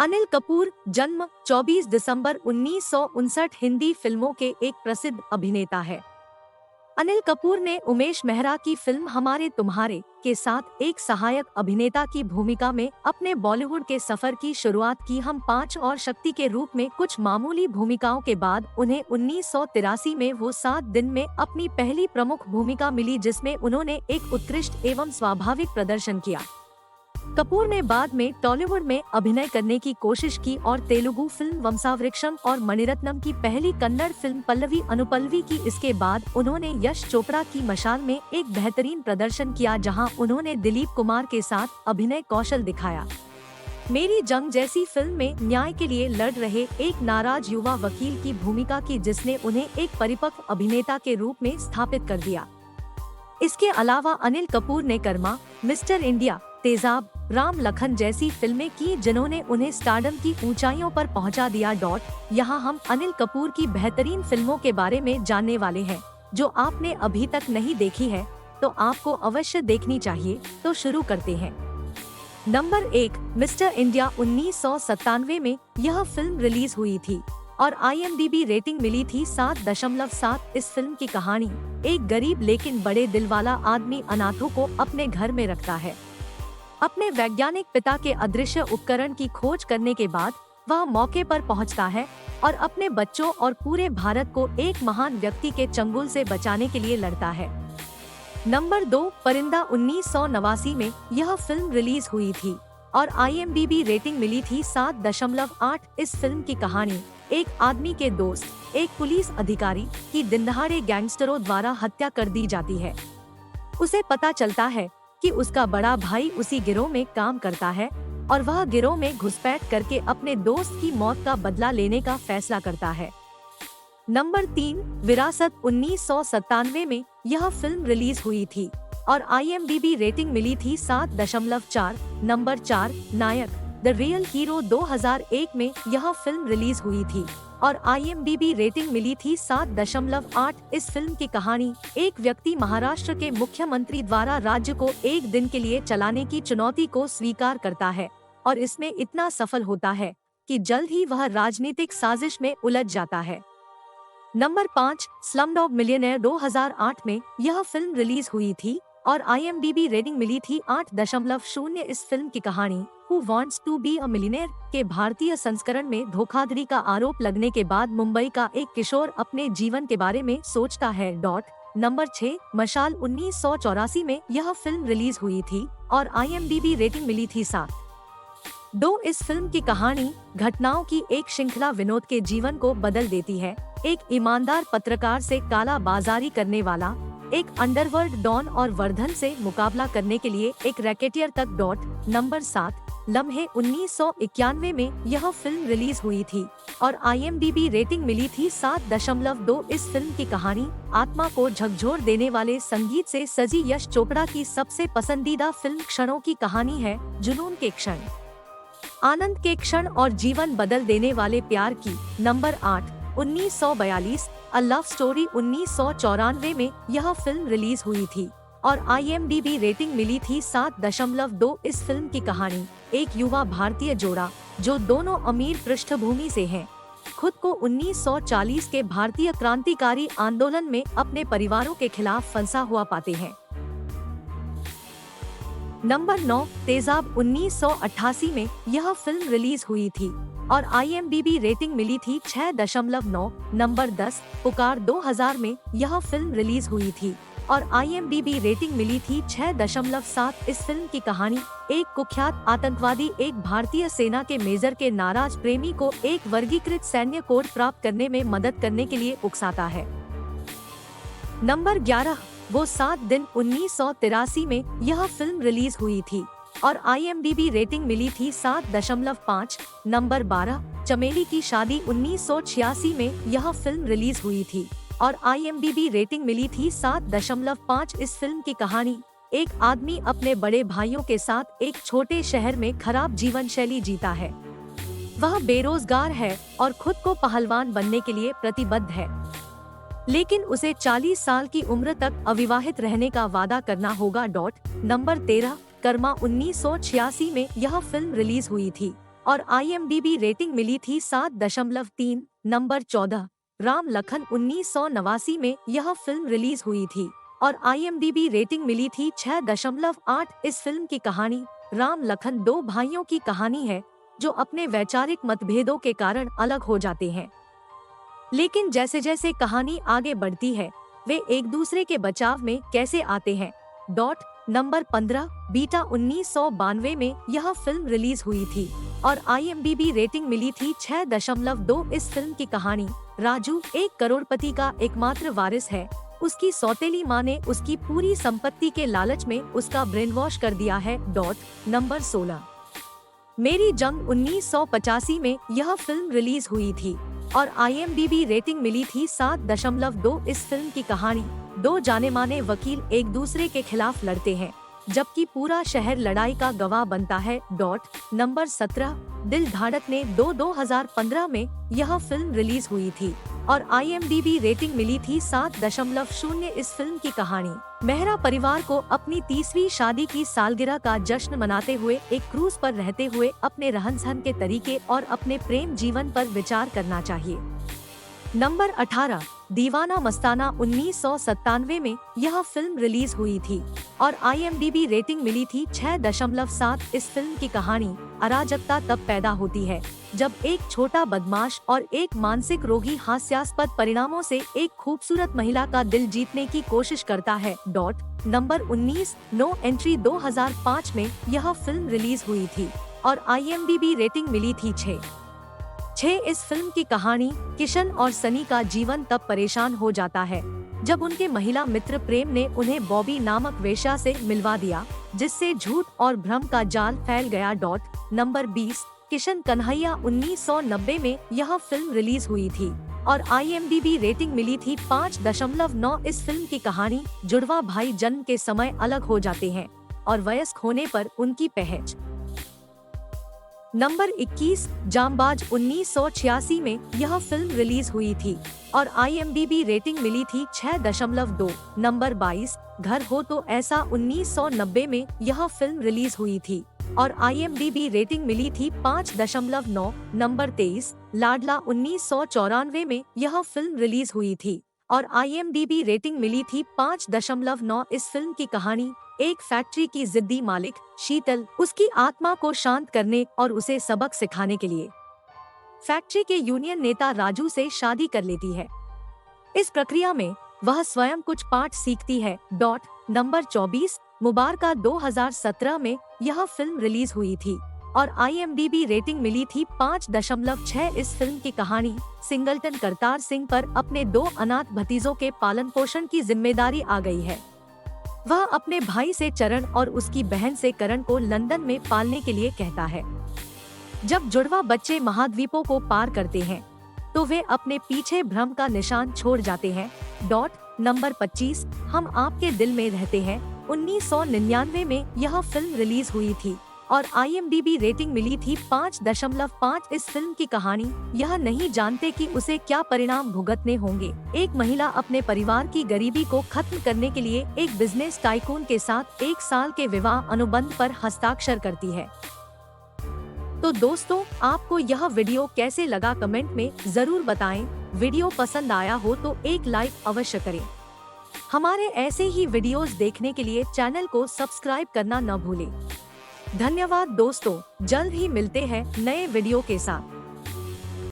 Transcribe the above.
अनिल कपूर जन्म 24 दिसंबर 1959 हिंदी फिल्मों के एक प्रसिद्ध अभिनेता है। अनिल कपूर ने उमेश मेहरा की फिल्म हमारे तुम्हारे के साथ एक सहायक अभिनेता की भूमिका में अपने बॉलीवुड के सफर की शुरुआत की। हम 5 और शक्ति के रूप में कुछ मामूली भूमिकाओं के बाद उन्हें 1983 में वो 7 दिन में अपनी पहली प्रमुख भूमिका मिली, जिसमें उन्होंने एक उत्कृष्ट एवं स्वाभाविक प्रदर्शन किया। कपूर ने बाद में टॉलीवुड में अभिनय करने की कोशिश की और तेलुगु फिल्म वंशावृक्षम और मणिरत्नम की पहली कन्नड़ फिल्म पल्लवी अनुपल्लवी की। इसके बाद उन्होंने यश चोपड़ा की मशाल में एक बेहतरीन प्रदर्शन किया, जहां उन्होंने दिलीप कुमार के साथ अभिनय कौशल दिखाया। मेरी जंग जैसी फिल्म में न्याय के लिए लड़ रहे एक नाराज युवा वकील की भूमिका की, जिसने उन्हें एक परिपक्व अभिनेता के रूप में स्थापित कर दिया। इसके अलावा अनिल कपूर ने कर्मा, मिस्टर इंडिया, तेजाब, राम लखन जैसी फिल्में की, जिन्होंने उन्हें स्टारडम की ऊंचाइयों पर पहुंचा दिया। यहाँ हम अनिल कपूर की बेहतरीन फिल्मों के बारे में जानने वाले हैं, जो आपने अभी तक नहीं देखी है तो आपको अवश्य देखनी चाहिए। तो शुरू करते हैं। Number 1, mister India. 1997 में यह फिल्म रिलीज हुई थी और IMDb रेटिंग मिली थी 7.7। इस फिल्म की कहानी एक गरीब लेकिन बड़े दिल वाला आदमी अनाथों को अपने घर में रखता है। अपने वैज्ञानिक पिता के अदृश्य उपकरण की खोज करने के बाद वह मौके पर पहुंचता है और अपने बच्चों और पूरे भारत को एक महान व्यक्ति के चंगुल से बचाने के लिए लड़ता है। नंबर 2, परिंदा। 1989 में यह फिल्म रिलीज हुई थी और IMDb रेटिंग मिली थी 7.8। इस फिल्म की कहानी एक आदमी के दोस्त, एक पुलिस अधिकारी की दिनदहाड़े गैंगस्टरों द्वारा हत्या कर दी जाती है। उसे पता चलता है कि उसका बड़ा भाई उसी गिरोह में काम करता है और वह गिरोह में घुसपैठ करके अपने दोस्त की मौत का बदला लेने का फैसला करता है। नंबर 3, विरासत। 1997 में यह फिल्म रिलीज हुई थी और IMDb रेटिंग मिली थी 7.4। Number 4, Nayak, the real hero. 2001 में यह फिल्म रिलीज हुई थी और IMDb रेटिंग मिली थी 7.8। इस फिल्म की कहानी एक व्यक्ति महाराष्ट्र के मुख्यमंत्री द्वारा राज्य को एक दिन के लिए चलाने की चुनौती को स्वीकार करता है और इसमें इतना सफल होता है कि जल्द ही वह राजनीतिक साजिश में उलझ जाता है। Number 5, Slumdog millionaire. 2008 में यह फिल्म रिलीज हुई थी और IMDb रेटिंग मिली थी 8.0। इस फिल्म की कहानी who wants to be a millionaire के भारतीय संस्करण में धोखाधड़ी का आरोप लगने के बाद मुंबई का एक किशोर अपने जीवन के बारे में सोचता है। नंबर 6, मशाल। 1984 में यह फिल्म रिलीज हुई थी और IMDb रेटिंग मिली थी 7.2। इस फिल्म की कहानी घटनाओं की एक श्रृंखला विनोद के जीवन को बदल देती है। एक ईमानदार पत्रकार से काला बाजारी करने वाला, एक अंडरवर्ल्ड डॉन और वर्धन से मुकाबला करने के लिए एक रैकेटियर तक। नंबर 7, लम्हे। 1991 में यह फिल्म रिलीज हुई थी और IMDb रेटिंग मिली थी 7.2। इस फिल्म की कहानी आत्मा को झकझोर देने वाले संगीत से सजी यश चोपड़ा की सबसे पसंदीदा फिल्म क्षणों की कहानी है। जुनून के क्षण, आनंद के क्षण और जीवन बदल देने वाले प्यार की। Number 8, 1942, a love story. 1994 में यह फिल्म रिलीज हुई थी और IMDb रेटिंग मिली थी 7.2। इस फिल्म की कहानी एक युवा भारतीय जोड़ा जो दोनों अमीर पृष्ठभूमि से हैं, खुद को 1940 के भारतीय क्रांतिकारी आंदोलन में अपने परिवारों के खिलाफ फंसा हुआ पाते हैं। नंबर 9, तेजाब। 1988 में यह फिल्म रिलीज हुई थी और IMDb रेटिंग मिली थी 6.9। नंबर 10, पुकार। 2000 में यह फिल्म रिलीज हुई थी और IMDb रेटिंग मिली थी 6.7। इस फिल्म की कहानी एक कुख्यात आतंकवादी एक भारतीय सेना के मेजर के नाराज प्रेमी को एक वर्गीकृत सैन्य कोड प्राप्त करने में मदद करने के लिए उकसाता है। नंबर 11, वो 7 दिन। 1983 में यह फिल्म रिलीज हुई थी और IMDb रेटिंग मिली थी 7.5। नंबर 12, चमेली की शादी। 1986 में यह फिल्म रिलीज हुई थी और IMDb रेटिंग मिली थी 7.5। इस फिल्म की कहानी एक आदमी अपने बड़े भाइयों के साथ एक छोटे शहर में खराब जीवन शैली जीता है। वह बेरोजगार है और खुद को पहलवान बनने के लिए प्रतिबद्ध है, लेकिन उसे 40 साल की उम्र तक अविवाहित रहने का वादा करना होगा। नंबर 13, कर्मा। 1986 में यह फिल्म रिलीज हुई थी और IMDb रेटिंग मिली थी 7.3। नंबर 14, राम लखन 1989 में यह फिल्म रिलीज हुई थी और IMDb रेटिंग मिली थी 6.8। इस फिल्म की कहानी राम लखन दो भाइयों की कहानी है जो अपने वैचारिक मतभेदों के कारण अलग हो जाते हैं, लेकिन जैसे जैसे कहानी आगे बढ़ती है वे एक दूसरे के बचाव में कैसे आते हैं। नंबर 15, बीटा 1992 में यह फिल्म रिलीज हुई थी और IMDb रेटिंग मिली थी 6.2। इस फिल्म की कहानी राजू एक करोड़पति का एकमात्र वारिस है। उसकी सौतेली माँ ने उसकी पूरी संपत्ति के लालच में उसका ब्रेन वॉश कर दिया है। नंबर 16, मेरी जंग 1985 में यह फिल्म रिलीज हुई थी और IMDb रेटिंग मिली थी 7.2। इस फिल्म की कहानी दो जाने माने वकील एक दूसरे के खिलाफ लड़ते हैं जबकि पूरा शहर लड़ाई का गवाह बनता है। नंबर 17, दिल धड़क ने 2015 में यह फिल्म रिलीज हुई थी और IMDb रेटिंग मिली थी 7.0। इस फिल्म की कहानी मेहरा परिवार को अपनी 30वीं शादी की सालगिरह का जश्न मनाते हुए एक क्रूज पर रहते हुए अपने रहन सहन के तरीके और अपने प्रेम जीवन पर विचार करना चाहिए। नंबर 18, दीवाना मस्ताना 1997 में यह फिल्म रिलीज हुई थी और IMDb रेटिंग मिली थी 6.7। इस फिल्म की कहानी अराजकता तब पैदा होती है जब एक छोटा बदमाश और एक मानसिक रोगी हास्यास्पद परिणामों से एक खूबसूरत महिला का दिल जीतने की कोशिश करता है। नंबर 19, नो एंट्री 2005 में यह फिल्म रिलीज हुई थी और IMDb रेटिंग मिली थी 6। इस फिल्म की कहानी किशन और सनी का जीवन तब परेशान हो जाता है जब उनके महिला मित्र प्रेम ने उन्हें बॉबी नामक वेश्या से मिलवा दिया जिससे झूठ और भ्रम का जाल फैल गया। नंबर 20, किशन कन्हैया 1990 में यह फिल्म रिलीज हुई थी और IMDb रेटिंग मिली थी 5.9। इस फिल्म की कहानी जुड़वा भाई जन्म के समय अलग हो जाते हैं और वयस्क होने पर उनकी पहच। नंबर 21, जांबाज 1986 में यह फिल्म रिलीज हुई थी और IMDb रेटिंग मिली थी 6.2। नंबर 22, घर हो तो ऐसा 1990 में यह फिल्म रिलीज हुई थी और IMDb रेटिंग मिली थी 5.9। नंबर 23, लाडला 1994 में यह फिल्म रिलीज हुई थी और IMDb रेटिंग मिली थी 5.9। इस फिल्म की कहानी एक फैक्ट्री की जिद्दी मालिक शीतल उसकी आत्मा को शांत करने और उसे सबक सिखाने के लिए फैक्ट्री के यूनियन नेता राजू से शादी कर लेती है। इस प्रक्रिया में वह स्वयं कुछ पाठ सीखती है। नंबर 24, मुबारका 2017 में यह फिल्म रिलीज हुई थी और IMDb रेटिंग मिली थी 5.6। इस फिल्म की कहानी सिंगलटन करतार सिंह पर अपने दो अनाथ भतीजों के पालन पोषण की जिम्मेदारी आ गई है। वह अपने भाई से चरण और उसकी बहन से करण को लंदन में पालने के लिए कहता है। जब जुड़वा बच्चे महाद्वीपों को पार करते हैं तो वे अपने पीछे भ्रम का निशान छोड़ जाते हैं। नंबर 25, हम आपके दिल में रहते हैं 1999 में यह फिल्म रिलीज हुई थी और IMDb रेटिंग मिली थी 5.5। इस फिल्म की कहानी यह नहीं जानते कि उसे क्या परिणाम भुगतने होंगे। एक महिला अपने परिवार की गरीबी को खत्म करने के लिए एक बिजनेस टाइकून के साथ 1 साल के विवाह अनुबंध पर हस्ताक्षर करती है। तो दोस्तों, आपको यह वीडियो कैसे लगा कमेंट में जरूर बताएं। वीडियो पसंद आया हो तो एक लाइक अवश्य करें। हमारे ऐसे ही वीडियोस देखने के लिए चैनल को सब्सक्राइब करना न भूलें। धन्यवाद दोस्तों, जल्द ही मिलते हैं नए वीडियो के साथ।